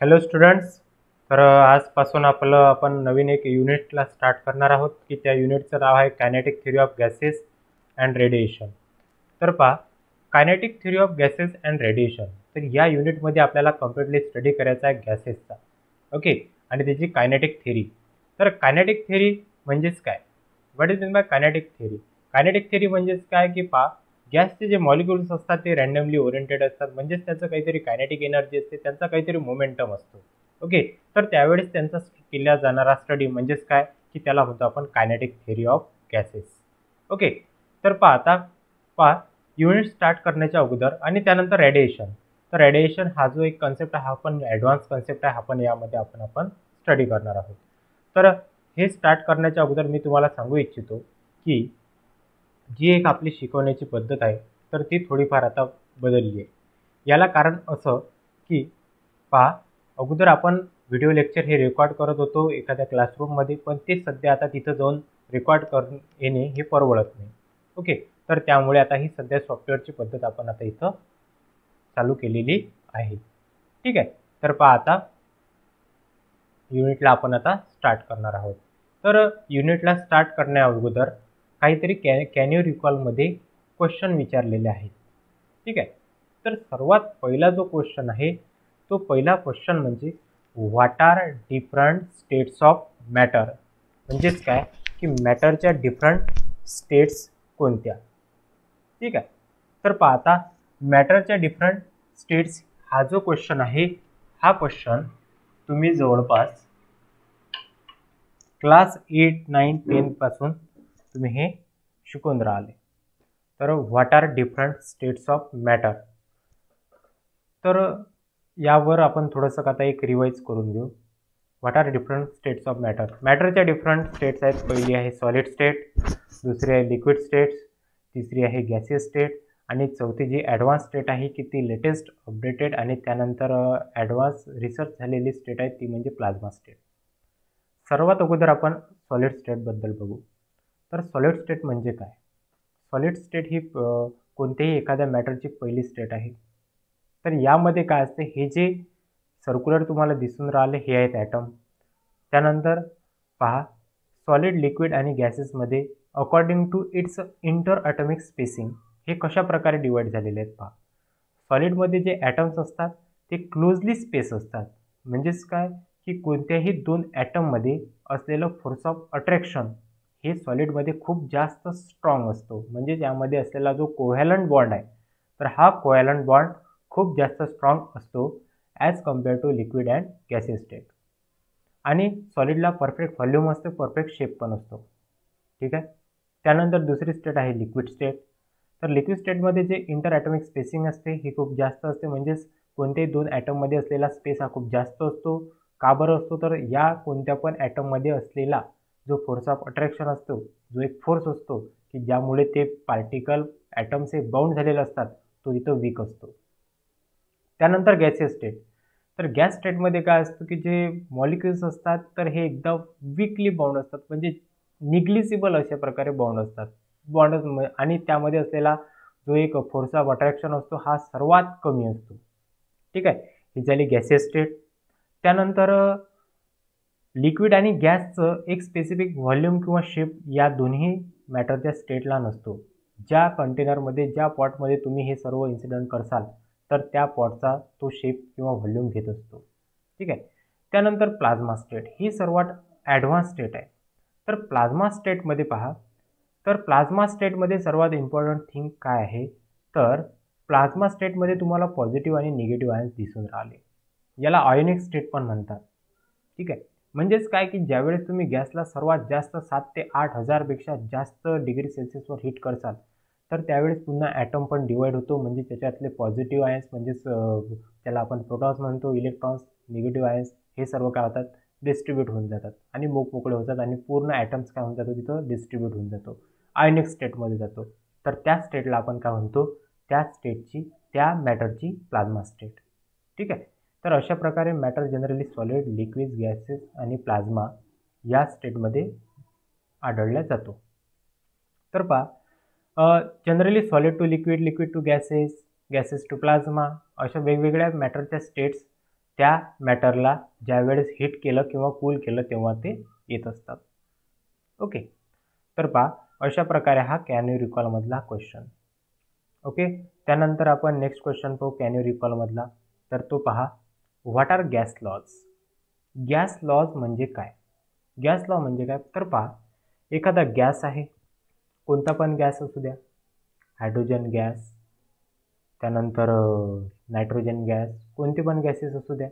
Hello students. तर आजपासून आपण नवीन एक युनिटला स्टार्ट करणार आहोत की त्या युनिटचं नाव आहे kinetic theory of gases and radiation. तर पहा, kinetic theory of gases and radiation, तर या युनिटमध्ये आपल्याला कम्प्लिटली स्टडी करायचा आहे गॅसेसचा. ओके, आणि त्याची कायनेटिक थिअरी. तर कायनेटिक थिअरी म्हणजेच काय? What is mean bye kinetic theory? Kinetic theory म्हणजेच काय की पहा, गॅसचे जे मॉलिक्युल्स असतात ते रँडमली ओरिएंटेड असतात, म्हणजेच त्याचं काहीतरी कायनेटिक एनर्जी असते, त्यांचा काहीतरी मोमेंटम असतो. ओके, तर त्यावेळेस त्यांचा केला जाणारा स्टडी म्हणजेच काय की त्याला म्हणतो आपण kinetic theory of gases. Okay, तर पहा युनिट स्टार्ट करण्याच्या अगोदर आणि त्यानंतर रेडिएशन. तर रेडिएशन हा जो एक कन्सेप्ट आहे, हा पण ॲडव्हान्स कन्सेप्ट आहे, आपण यामध्ये आपण स्टडी करणार आहोत. तर हे स्टार्ट करण्याच्या अगोदर मी तुम्हाला सांगू इच्छितो की जी एक आपली शिकवण्याची पद्धत आहे तर ती थोडीफार आता बदलली आहे. याला कारण असं की पहा, अगोदर आपण व्हिडिओ लेक्चर हे रेकॉर्ड करत होतो एखाद्या क्लासरूममध्ये, पण ते सध्या आता तिथं जाऊन रेकॉर्ड येणे हे परवडत नाही. ओके, तर त्यामुळे आता ही सध्या सॉफ्टवेअरची पद्धत आपण आता इथं चालू केलेली आहे. ठीक आहे, तर पहा आता युनिटला आपण आता स्टार्ट करणार आहोत. तर युनिटला स्टार्ट करण्या अगोदर काहीतरी कॅन यू रिकॉलमध्ये क्वेश्चन विचारलेले आहेत. ठीक आहे, तर सर्वात पहिला जो क्वेश्चन आहे तो पहिला क्वेश्चन म्हणजे what are different states of matter. म्हणजेच काय की मॅटरच्या डिफरंट स्टेट्स कोणत्या. ठीक आहे, तर पहा आता मॅटरच्या डिफरंट स्टेट्स हा जो क्वेश्चन आहे, हा क्वेश्चन तुम्ही जवळपास क्लास 8, 9, 10 पासून तुम्ही हे शिकून राहिले. तर what are different states of matter, तर यावर आपण थोडंसं आता एक रिवाइज करून घेऊ. What are different states of matter. मॅटरच्या डिफरंट स्टेट्स आहेत. पहिली आहे सॉलिड स्टेट, दुसरी आहे लिक्विड स्टेट्स, तिसरी आहे गॅसियस स्टेट, आणि चौथी जी ॲडव्हान्स स्टेट आहे की ती लेटेस्ट अपडेटेड आणि त्यानंतर ॲडव्हान्स रिसर्च झालेली स्टेट आहे ती म्हणजे प्लाझ्मा स्टेट. सर्वात अगोदर आपण सॉलिड स्टेटबद्दल बघू. तर सॉलिड स्टेट म्हणजे काय? सॉलिड स्टेट ही कोणत्याही एखाद्या मॅटरची पहिली स्टेट आहे. तर यामध्ये काय असते, हे जे सर्क्युलर तुम्हाला दिसून राहिले हे आहेत ॲटम. त्यानंतर पहा, सॉलिड, लिक्विड आणि गॅसेसमध्ये according to its inter atomic spacing हे कशा प्रकारे डिवाईड झालेले आहेत पहा. सॉलिडमध्ये जे ॲटम्स असतात ते क्लोजली स्पेस असतात. म्हणजेच काय की कोणत्याही दोन ॲटममध्ये असलेलं फोर्स ऑफ अट्रॅक्शन हे सॉलिडमध्ये खूप जास्त स्ट्रॉंग असतो. म्हणजे यामध्ये असलेला जो कोव्हॅलंट बॉन्ड आहे तर हा कोव्हॅलंट बॉन्ड खूप जास्त स्ट्रॉंग असतो as compare to liquid and gaseous state. आणि सॉलिडला परफेक्ट व्हॉल्यूम असते, परफेक्ट शेप पण असतो. ठीक आहे, त्यानंतर दुसरी स्टेट आहे लिक्विड स्टेट. तर लिक्विड स्टेटमध्ये जे इंटर ॲटॉमिक स्पेसिंग असते ही खूप जास्त असते. म्हणजेच कोणत्याही दोन ॲटममध्ये असलेला स्पेस हा खूप जास्त असतो. का बरं असतो, तर या कोणत्या पण ॲटममध्ये असलेला जो फोर्स ऑफ अट्रॅक्शन असतो, जो एक फोर्स असतो की ज्यामुळे ते पार्टिकल ॲटम्स हे बाउंड झालेले असतात, तो इथं वीक असतो. त्यानंतर गॅसियस स्टेट. तर गॅस स्टेटमध्ये काय असतं की जे मॉलिक्युल्स असतात तर हे एकदम वीकली बाउंड असतात, म्हणजे निग्लिजिबल अशा प्रकारे बाउंड असतात. बॉन्ड आणि त्यामध्ये असलेला जो एक फोर्स ऑफ अट्रॅक्शन असतो हा सर्वात कमी असतो. ठीक आहे, ही झाली गॅसियस स्टेट. त्यानंतर लिक्विड आणि गॅसचं एक स्पेसिफिक व्हॉल्यूम किंवा शेप या दोन्ही मॅटरच्या स्टेटला नसतो. ज्या कंटेनरमध्ये, ज्या पॉटमध्ये तुम्ही हे सर्व इन्सिडेंट करसाल तर त्या पॉटचा तो शेप किंवा व्हॉल्यूम घेत असतो. ठीक आहे, त्यानंतर प्लाझ्मा स्टेट ही सर्वात ॲडव्हान्स स्टेट आहे. तर प्लाझ्मा स्टेटमध्ये पहा, तर प्लाझ्मा स्टेटमध्ये सर्वात इम्पॉर्टंट थिंग काय आहे, तर प्लाझ्मा स्टेटमध्ये तुम्हाला पॉझिटिव्ह आणि निगेटिव्ह आयन्स दिसून राहिले. याला आयोनिक स्टेट पण म्हणतात. ठीक आहे, म्हणजेच काय की ज्यावेळेस तुम्ही गॅसला सर्वात जास्त 7 ते 8 हजारपेक्षा जास्त डिग्री सेल्सिअसवर हीट करसाल तर त्यावेळेस पुन्हा ॲटम पण डिवाईड होतो. म्हणजे त्याच्यातले पॉझिटिव्ह आयन्स म्हणजेच त्याला आपण प्रोटॉन्स म्हणतो, इलेक्ट्रॉन्स, निगेटिव्ह आयन्स हे सर्व काय होतात, डिस्ट्रीब्यूट होऊन जातात आणि मोकमोकळे होतात आणि पूर्ण ॲटम्स काय होऊन जातो, तिथं डिस्ट्रीब्यूट होऊन जातो, आयोनिक स्टेटमध्ये जातो. तर त्या स्टेटला आपण काय म्हणतो, त्या स्टेटची, त्या मॅटरची प्लाझ्मा स्टेट. ठीक आहे, तर अशा प्रकारे matter generally solid, liquid, gases आणि प्लाझ्मा या स्टेटमध्ये आढळला जातो. तर पहा, generally solid to liquid, liquid to gases, gases to plasma अशा वेगवेगळ्या मॅटरच्या स्टेट्स त्या मॅटरला ज्यावेळेस हीट केलं किंवा कूल केलं तेव्हा ते येत असतात. ओके, तर पहा अशा प्रकारे हा कॅन यू रिकॉल मधला क्वेश्चन. ओके, त्यानंतर आपण नेक्स्ट क्वेश्चन पाहू कॅन यू रिकॉल मधला. तर तो पहा, what are gas laws. Gas laws म्हणजे काय? गॅस लॉ म्हणजे काय? तर पहा, एखादा गॅस आहे, कोणता पण गॅस असू द्या, हायड्रोजन गॅस, त्यानंतर नायट्रोजन गॅस, कोणते पण गॅसेस असू द्या.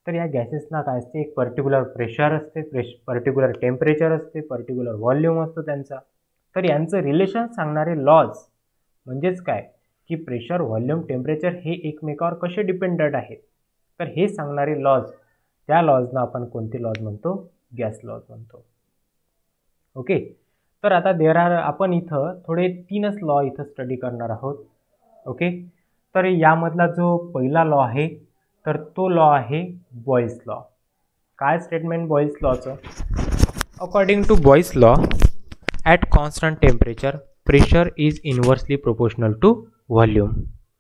तर या गॅसेसना काय असते, एक पर्टिक्युलर प्रेशर असते, पर्टिक्युलर टेम्परेचर असते, पर्टिक्युलर व्हॉल्यूम असतो त्यांचा. तर यांचं रिलेशन सांगणारे लॉज म्हणजेच काय की प्रेशर, व्हॉल्यूम, टेम्परेचर हे एकमेकावर कसे डिपेंडंट आहेत, तर हे सांगणारे लॉज, त्या लॉजना आपण कोणते लॉज म्हणतो? गॅस लॉज म्हणतो. ओके, तर आता आपण इथं थोडे 3च लॉ इथं स्टडी करणार आहोत. ओके, तर यामधला जो पहिला लॉ आहे तर तो लॉ आहे बॉयल्स लॉ. काय स्टेटमेंट बॉयल्स लॉचं? According to Boyle's law, at constant temperature pressure is inversely proportional to volume.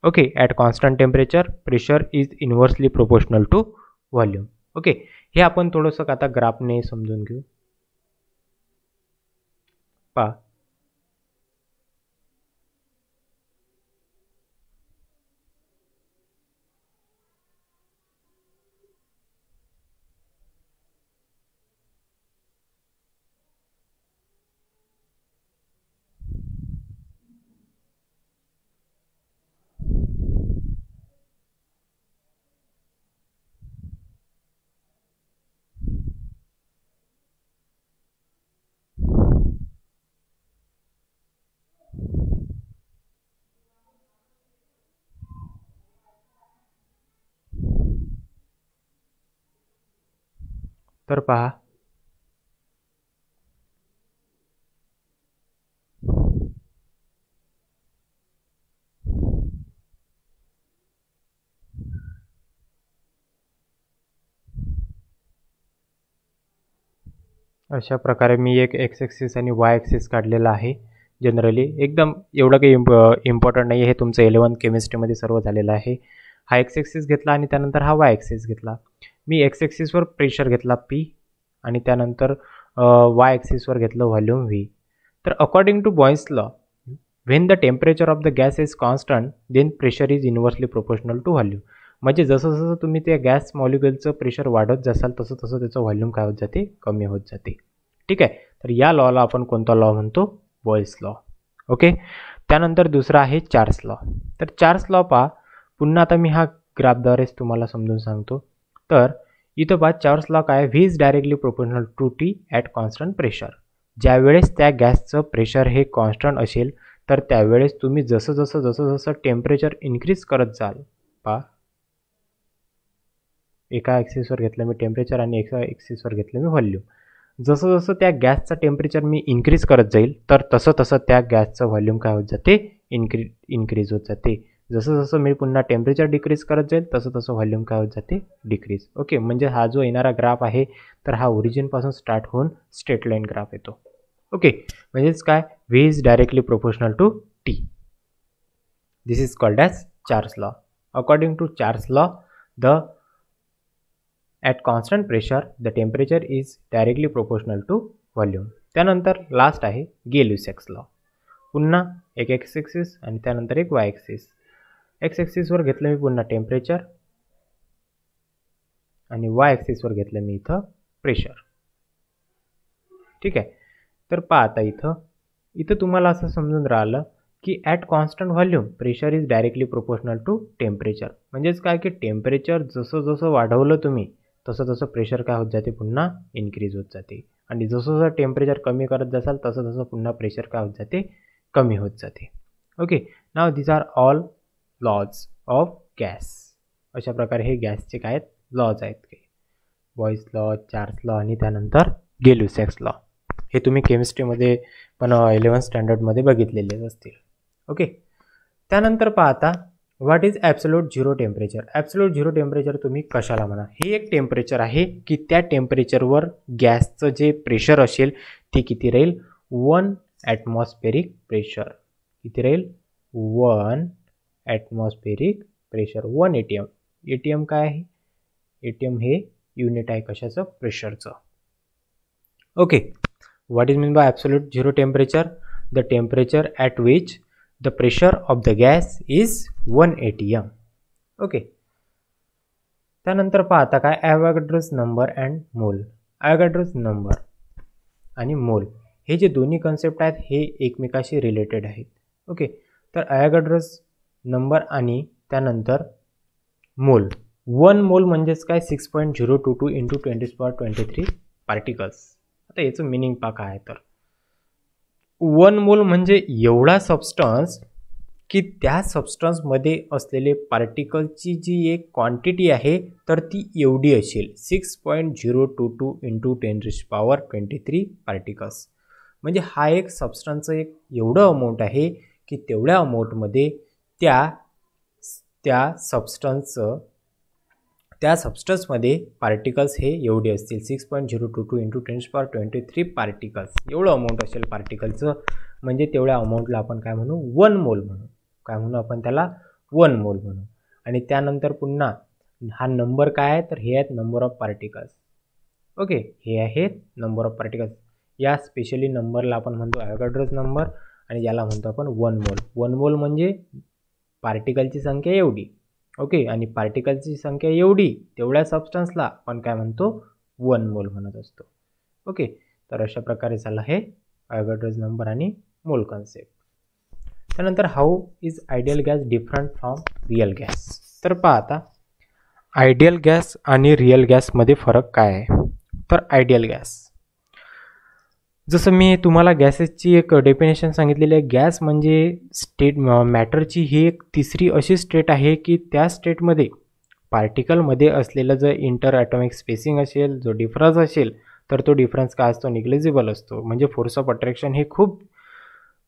Okay, at constant temperature pressure is inversely proportional to volume. Okay, हे आपण थोडंसं आता ग्राफने समजून घेऊ. पहा, तर पहा, अशा प्रकारे मी एक एक्स ॲक्सिस आणि वाय ॲक्सिस काढलेला आहे. जनरली एकदम एवढं काही इम्पॉर्टंट नाही आहे, हे तुमचं 11th केमिस्ट्रीमध्ये सर्व झालेलं आहे. हा एक्स ॲक्सिस घेतला आणि त्यानंतर हा वाय ॲक्सिस घेतला. मी एक्स ॲक्सिसवर प्रेशर घेतला P आणि त्यानंतर वाय ॲक्सिसवर घेतलं व्हॉल्यूम V. तर according to Boyle's law, when the temperature of the gas is constant then pressure is inversely proportional to volume. म्हणजे जसं जसं तुम्ही त्या गॅस मॉलिक्युलचं प्रेशर वाढत जासाल तसं तसं त्याचं व्हॉल्यूम काय होत जाते? कमी होत जाते. ठीक आहे, तर या लॉला आपण कोणता लॉ म्हणतो? Boyle's law. ओके, त्यानंतर दुसरा आहे चार्ल्स लॉ. तर चार्ल्स लॉ पहा, पुन्हा आता मी हा ग्राफद्वारेच तुम्हाला समजून सांगतो. तर इथं पहा, चार्ल्स लॉ काय? V is directly proportional to T at constant pressure. ज्यावेळेस त्या गॅसचं प्रेशर हे कॉन्स्टंट असेल तर त्यावेळेस तुम्ही जसं जसं जसं जसं टेम्परेचर इन्क्रीज करत जाल, पहा एका ॲक्सिसवर घेतलं मी टेम्परेचर आणि एका ॲक्सिसवर घेतलं मी व्हॉल्यूम. जसं जसं त्या गॅसचं टेम्परेचर मी इन्क्रीज करत जाईल तर तसं तसं त्या गॅसचं व्हॉल्यूम काय होत जाते? इन्क्रीज होत जाते. जसं जसं मी पुन्हा टेम्परेचर डिक्रीज करत जाईल तसं तसं व्हॉल्यूम काय होत जाते? डिक्रीज. ओके, म्हणजे हा जो येणारा ग्राफ आहे तर हा ओरिजिनपासून स्टार्ट होऊन स्ट्रेट लाईन ग्राफ येतो. ओके, म्हणजेच काय? V is directly proportional to T. This is called as Charles law. According to Charles law, the at constant pressure the temperature is directly proportional to volume. त्यानंतर last आहे गे-लुसॅक्स law. पुन्हा एक x axis आणि त्यानंतर एक Y axis. X ॲक्सिसवर घेतलं मी पुन्हा temperature आणि वाय ॲक्सिसवर घेतलं मी इथं प्रेशर. ठीक आहे, तर पहा आता इथं तुम्हाला असं समजून राहिलं की at constant volume pressure is directly proportional to temperature. म्हणजेच काय की टेम्परेचर जसं जसं वाढवलं तुम्ही तसं तसं प्रेशर काय होत जाते? पुन्हा इन्क्रीज होत जाते. आणि जसं जसं टेम्परेचर कमी करत जासाल तसं तसं पुन्हा प्रेशर काय होत जाते? कमी होत जाते. Okay, now these are all laws of gas. अशा प्रकारे हे गॅसचे काय आहेत? लॉज आहेत काही. बॉयल्स लॉ, चार्ल्स लॉ आणि त्यानंतर गे-लुसॅक्स लॉ. हे तुम्ही केमिस्ट्रीमध्ये पण 11th स्टँडर्डमध्ये बघितलेले असतील. ओके, त्यानंतर पहा आता what is absolute zero temperature. Absolute zero temperature तुम्ही कशाला म्हणा? हे एक टेम्परेचर आहे की त्या टेम्परेचरवर गॅसचं जे प्रेशर असेल ते किती राहील? 1 ॲटमॉस्फेरिक प्रेशर. किती राहील? 1 ॲटमॉस्फेरिक प्रेशर. 1 ATM. ATM काय आहे? ATM हे युनिट आहे कशाचं, प्रेशरचं. Okay, what is mean by absolute zero temperature? The temperature at which the pressure of the gas is 1 ATM. Okay, त्यानंतर पहा आता काय, ॲव्होगाड्रोज नंबर अँड मोल. ॲव्होगाड्रोज नंबर आणि मोल हे जे दोन्ही कन्सेप्ट आहेत हे एकमेकाशी रिलेटेड आहेत. ओके, तर ॲव्होगाड्रोज नंबर आणि त्यानंतर मोल. 1 मोल म्हणजेच काय, 6.022 इंटू 10⁻23 पार्टिकल्स. आता याचं मिनिंग पहा काय आहे, तर 1 मोल म्हणजे एवढा सबस्टन्स की त्या सबस्टन्समध्ये असलेले पार्टिकलची जी एक क्वांटिटी आहे तर ती एवढी असेल, 6.022 इंटू 10⁻23 पार्टिकल्स. म्हणजे हा एक सबस्टन्सचं एक एवढं अमाऊंट आहे की तेवढ्या अमाऊंटमध्ये त्या सबस्टन्समध्ये पार्टिकल्स हे एवढे असतील, 6.022 इंटू 10⁻23 पार्टिकल्स. एवढं अमाऊंट असेल पार्टिकलचं, म्हणजे तेवढ्या अमाऊंटला आपण काय म्हणू, 1 मोल म्हणू. काय म्हणू आपण त्याला, 1 मोल म्हणू. आणि त्यानंतर पुन्हा हा नंबर काय आहे, तर हे आहेत नंबर ऑफ पार्टिकल्स. ओके, हे आहेत नंबर ऑफ पार्टिकल्स. या स्पेशली नंबरला आपण म्हणतो ॲव्होगाड्रोज नंबर आणि याला म्हणतो आपण 1 मोल. 1 मोल म्हणजे पार्टिकलची संख्या एवढी. ओके, आणि पार्टिकलची संख्या एवढी, तेवढ्या सबस्टन्सला आपण काय म्हणतो, 1 मोल म्हणत असतो. ओके, तर अशा प्रकारे झालं हे ॲव्होगाड्रोज नंबर आणि मोल कन्सेप्ट. त्यानंतर how is ideal gas different from real gas. तर पहा आता आयडियल गॅस आणि रिअल गॅसमध्ये फरक काय आहे. तर आयडियल गॅस, जसं मी तुम्हाला गॅसेसची एक डेफिनेशन सांगितलेली आहे, गॅस म्हणजे स्टेट मॅटरची ही एक तिसरी अशी स्टेट आहे की त्या स्टेटमध्ये पार्टिकलमध्ये असलेलं जर इंटर ॲटॉमिक स्पेसिंग असेल, जो डिफरन्स असेल, तर तो डिफरन्स काय असतो, निग्लिजिबल असतो. म्हणजे फोर्स ऑफ अट्रॅक्शन हे खूप,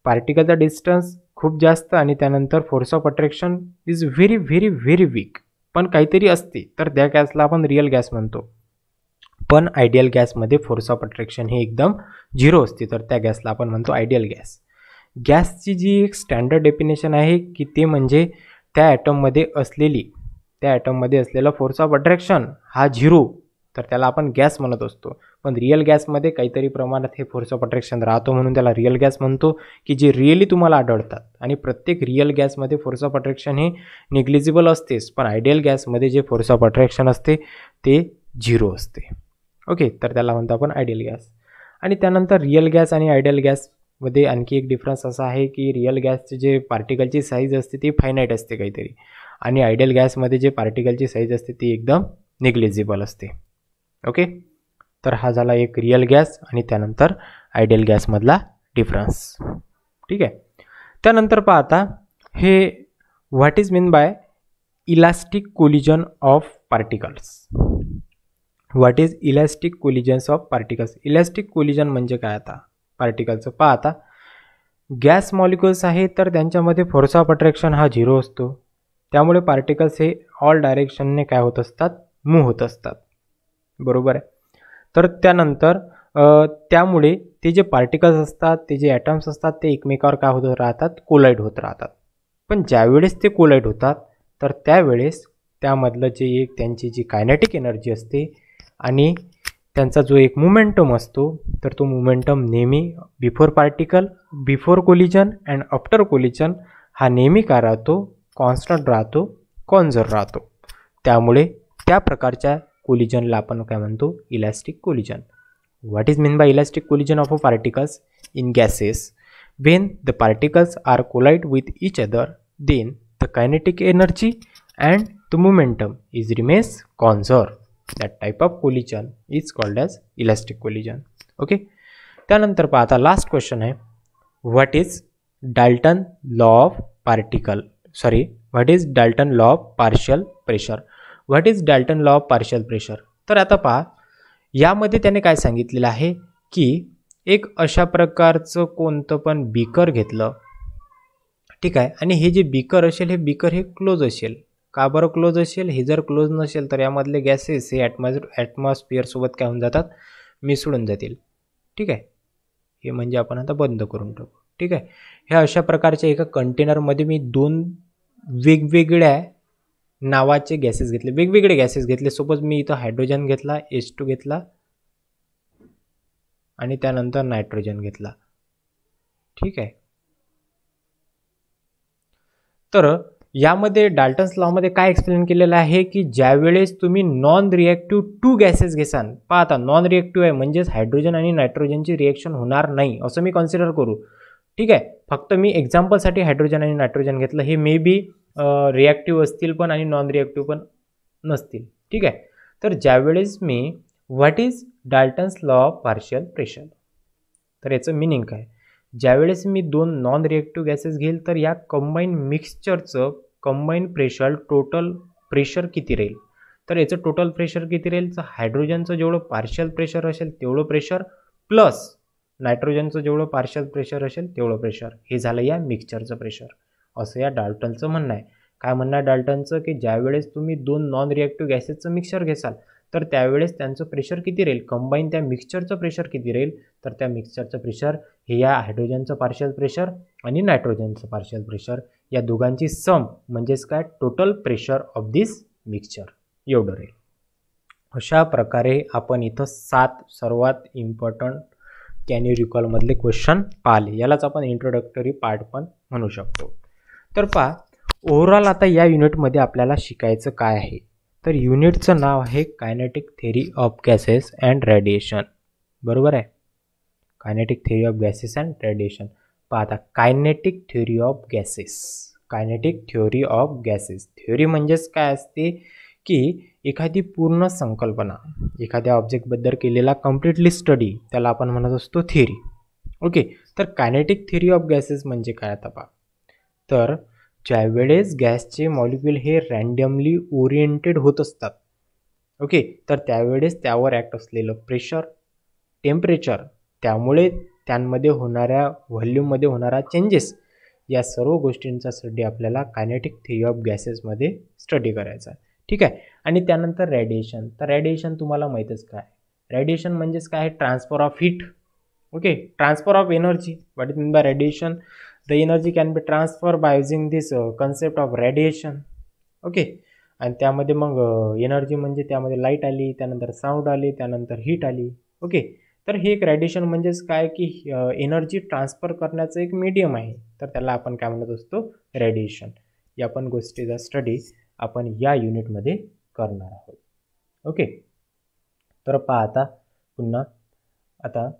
पार्टिकलचा डिस्टन्स खूप जास्त आणि त्यानंतर force of attraction is very very very weak, पण काहीतरी असते, तर त्या गॅसला आपण रिअल गॅस म्हणतो. पण आयडियल गॅसमध्ये फोर्स ऑफ अट्रॅक्शन हे एकदम 0 असते, तर त्या गॅसला आपण म्हणतो आयडियल गॅस. गॅसची जी एक स्टँडर्ड डेफिनेशन आहे की ते म्हणजे त्या ॲटममध्ये असलेला फोर्स ऑफ अट्रॅक्शन हा 0, तर त्याला आपण गॅस म्हणत असतो. पण रिअल गॅसमध्ये काहीतरी प्रमाणात हे फोर्स ऑफ अट्रॅक्शन राहतो, म्हणून त्याला रिअल गॅस म्हणतो, की जे रिअली तुम्हाला आढळतात. आणि प्रत्येक रिअल गॅसमध्ये फोर्स ऑफ अट्रॅक्शन हे निग्लिजिबल असतेच, पण आयडियल गॅसमध्ये जे फोर्स ऑफ अट्रॅक्शन असते ते 0 असते. ओके, तर त्याला म्हणतो आपण आयडियल गॅस. आणि त्यानंतर रिअल गॅस आणि आयडियल गॅसमध्ये आणखी एक डिफरन्स असा आहे की रिअल गॅसचे जे पार्टिकलची साईज असते ती फायनाईट असते काहीतरी, आणि आयडियल गॅसमध्ये जे पार्टिकलची साईज असते ती एकदम निग्लिजिबल असते. ओके, तर हा झाला एक रिअल गॅस आणि त्यानंतर आयडियल गॅसमधला डिफरन्स. ठीक आहे, त्यानंतर पहा आता हे what is mean bye elastic collision of particles. What is elastic collisions of particles. Elastic collision म्हणजे काय, आता पार्टिकलचं पहा, आता गॅस मॉलिक्युल्स आहेत तर त्यांच्यामध्ये फोर्स ऑफ अट्रॅक्शन हा 0 असतो, त्यामुळे पार्टिकल्स हे ऑल डायरेक्शनने काय होत असतात, मूव्ह होत असतात. बरोबर आहे. तर त्यानंतर त्यामुळे ते जे पार्टिकल्स असतात, ते जे ॲटम्स असतात, ते एकमेकावर काय होत राहतात, कोलाईड होत राहतात. पण ज्यावेळेस ते कोलाईड होतात तर त्यावेळेस त्यामधलं जे एक त्यांची जी कायनेटिक एनर्जी असते आणि त्यांचा जो एक मोमेंटम असतो, तर तो मोमेंटम नेहमी before collision and after collision हा नेहमी काय राहतो, कॉन्स्टंट राहतो, कॉन्झर्व राहतो. त्यामुळे त्या प्रकारच्या कोलिजनला आपण काय म्हणतो, elastic collision. What is mean by elastic collision of a particles in gases. When the particles are collide with each other, then the kinetic energy and the momentum is remains conserved. That type of collision is called as elastic collision. Okay, त्यानंतर पहा आता last question आहे, what is Dalton law of partial pressure. What is Dalton law of partial pressure. तर आता पहा, यामध्ये त्याने काय सांगितलेलं आहे की एक अशा प्रकारचं कोणतं पण बीकर घेतलं, ठीक आहे, आणि हे जे बीकर असेल, हे बीकर हे क्लोज असेल. का बरं क्लोज असेल, हे जर क्लोज नसेल तर यामधले गॅसेस हे ॲटमॉस्फिअरसोबत काय होऊन जातात, मिसळून जातील. ठीक आहे, हे म्हणजे आपण आता बंद करून टाकू. ठीक आहे, ह्या अशा प्रकारच्या एका कंटेनरमध्ये मी 2 वेगवेगळ्या नावाचे गॅसेस घेतले, वेगवेगळे गॅसेस घेतले. सपोज मी इथं हायड्रोजन घेतला, H2 घेतला आणि त्यानंतर नायट्रोजन घेतला. ठीक आहे. तर यामध्ये डाल्टन्स लॉमध्ये काय एक्सप्लेन केलेलं आहे की ज्यावेळेस तुम्ही नॉन रिएक्टिव्ह 2 गॅसेस घेसाल, पहा आता नॉन रिएक्टिव्ह आहे म्हणजेच हायड्रोजन आणि नायट्रोजनची रिएक्शन होणार नाही असं मी कन्सिडर करू. ठीक आहे. फक्त मी एक्झाम्पलसाठी हायड्रोजन आणि नायट्रोजन घेतलं. हे मे बी रिॲक्टिव्ह असतील पण आणि नॉन रिॲक्टिव्ह पण नसतील. ठीक आहे. तर ज्यावेळेस me what is Dalton's law of partial pressure, तर याचं मिनिंग काय, ज्यावेळेस मी 2 नॉन रिएक्टिव्ह गॅसेस घेईल तर या कंबाईन मिक्सचरचं कंबाईन प्रेशर टोटल प्रेशर किती राहील, तर याचं टोटल प्रेशर किती राहील, तर हायड्रोजनचं जेवढं पार्शियल प्रेशर असेल तेवढं प्रेशर प्लस नायट्रोजनचं जेवढं पार्शियल प्रेशर असेल तेवढं प्रेशर, हे झालं या मिक्सचरचं प्रेशर, असं या डाल्टनचं म्हणणं आहे. काय म्हणणं आहे डाल्टनचं की ज्यावेळेस तुम्ही 2 नॉन रिएक्टिव्ह गॅसेसचं मिक्सचर घेसाल तर त्यावेळेस त्यांचं प्रेशर किती राहील, कंबाईन त्या मिक्सचरचं प्रेशर किती राहील, तर त्या मिक्सचरचं प्रेशर हे या हायड्रोजनचं पार्शियल प्रेशर आणि नायट्रोजनचं पार्शियल प्रेशर या दोघांची सम म्हणजेच काय total pressure of this mixture एवढं राहील. अशा प्रकारे आपण इथं 7 सर्वात इम्पॉर्टंट कॅन यू रिकॉलमधले क्वेश्चन पाहिले. यालाच आपण इंट्रोडक्टरी पार्ट पण म्हणू शकतो. तर पहा ओव्हरऑल आता या युनिटमध्ये आपल्याला शिकायचं काय आहे, तर युनिटचं नाव आहे kinetic theory of gases and radiation. बरोबर आहे, kinetic theory of gases and radiation. पाहता kinetic theory of gases, kinetic theory of gases. Theory म्हणजेच काय असते की एखादी पूर्ण संकल्पना, एखाद्या ऑब्जेक्टबद्दल केलेला कम्प्लिटली स्टडी, त्याला आपण म्हणत असतो थेरी. ओके. तर कायनेटिक थेरी ऑफ गॅसेस म्हणजे काय आता पहा, तर ज्यावेळेस गॅसचे मॉलिक्यूल हे रँडमली ओरिएंटेड होत असतात, ओके, तर त्यावेळेस त्यावर ॲक्ट असलेलं प्रेशर, टेम्परेचर, त्यामुळे त्यांमध्ये होणाऱ्या व्हॉल्यूममध्ये होणारा चेंजेस, या सर्व गोष्टींचा स्टडी आपल्याला कायनेटिक थेरी ऑफ गॅसेसमध्ये स्टडी करायचा आहे. ठीक आहे. आणि त्यानंतर रेडिएशन. तर रेडिएशन तुम्हाला माहीतच काय, रेडिएशन म्हणजेच काय, transfer of heat. Okay, transfer of energy. What is mean bye radiation, the energy can be transferred by using this concept of radiation. Okay. आणि त्यामध्ये मग एनर्जी म्हणजे त्यामध्ये लाईट आली, त्यानंतर साऊंड आली, त्यानंतर हीट आली. ओके. तर हे एक रेडिएशन म्हणजेच काय की एनर्जी ट्रान्सफर करण्याचं एक मीडियम आहे, तर त्याला आपण काय म्हणत असतो, रेडिएशन. या पण गोष्टीचा स्टडी आपण या युनिटमध्ये करणार आहोत. ओके. तर पहा आता पुन्हा आता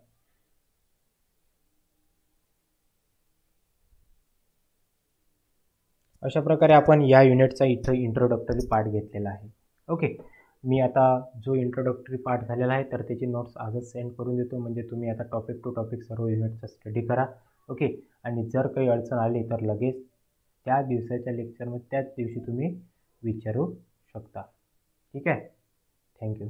अशा प्रकारे आपण या युनिटचा इथं इंट्रोडक्टरी पार्ट घेतलेला आहे. ओके. मी आता जो इंट्रोडक्टरी पार्ट झालेला आहे तर त्याची नोट्स आजच सेंड करून देतो, म्हणजे तुम्ही आता टॉपिक टू टॉपिक सर्व युनिटचा स्टडी करा. ओके. आणि जर काही अडचण आली तर लगेच त्या दिवसाच्या लेक्चरमध्ये त्याच दिवशी तुम्ही विचारू शकता. ठीक आहे. थँक्यू.